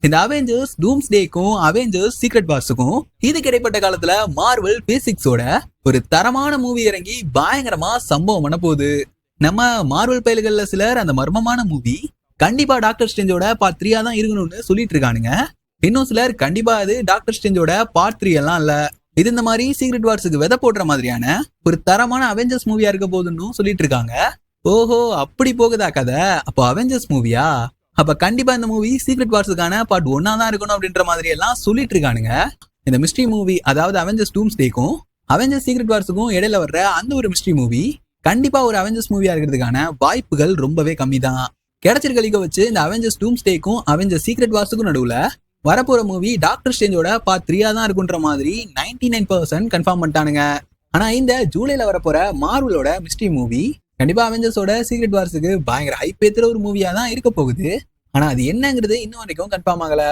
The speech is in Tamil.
இந்த அவெஞ்சர்ஸ் டூம்ஸ்டேக்கும் அவெஞ்சர்ஸ் சீக்ரெட் வார்ஸுக்கும் இதுக்கு இடைப்பட்ட காலத்துல மார்வல் பேசிக்ஸோட ஒரு தரமான மூவி இறங்கி பயங்கரமா சம்பவம் பண்ண போகுது. நம்ம மார்வல் பயல்கள்ல சிலர் அந்த மர்மமான மூவி கண்டிப்பா டாக்டர் ஸ்ட்ரேஞ்சோட பார்ட் 3 தான் இருக்கணும்னு சொல்லிட்டு இருக்கானுங்க. இன்னும் சிலர் கண்டிப்பா அது டாக்டர் ஸ்ட்ரேஞ்சோட பார்ட் 3 எல்லாம் இல்ல, இது இந்த மாதிரி சீக்ரெட் வார்ஸுக்கு விதை போடுற மாதிரியான ஒரு தரமான அவெஞ்சர்ஸ் மூவியா இருக்க போதுன்னு சொல்லிட்டு இருக்காங்க. ஓஹோ, அப்படி போகுதா கதை? அப்போ அவெஞ்சர்ஸ் மூவியா? அப்ப கண்டிப்பா இந்த மூவி சீக்ரெட் வார்ஸுக்கான பார்ட் 1 தான் இருக்கணும் அப்படின்ற மாதிரி எல்லாம் சொல்லிட்டு இருக்கானுங்க. இந்த மிஸ்ட்ரி மூவி, அதாவது அவெஞ்சர்ஸ் டூம்ஸ்டேக்கும் அவெஞ்சர்ஸ் சீக்ரெட் வார்ஸுக்கும் இடையில வர்ற அந்த ஒரு மிஸ்ட்ரி மூவி கண்டிப்பா ஒரு அவெஞ்சர்ஸ் மூவியா இருக்கிறதுக்கான வாய்ப்புகள் ரொம்பவே கம்மி தான். கிடைச்சிருக்க லீக வச்சு இந்த அவெஞ்சர்ஸ் டூம்ஸ்டேக்கும் அவெஞ்சர்ஸ் சீக்ரெட் வார்ஸுக்கும் நடுவுல வரப்போற மூவி டாக்டர் ஸ்ட்ரேஞ்சோட பார்ட் 3 தான் இருக்குன்ற மாதிரி 99% கன்ஃபார்ம் பண்ணிட்டானுங்க. ஆனா இந்த ஜூலைல வரப்போற மார்வலோட மிஸ்ட்ரி மூவி கண்டிப்பா அவெஞ்சர்ஸோட சீக்ரெட் வார்ஸுக்கு பயங்கர ஹைப் ஏத்துற ஒரு மூவியா தான் இருக்க போகுது. ஆனா அது என்னங்கிறது இன்னும் வரைக்கும் கன்ஃபார்ம் ஆகல.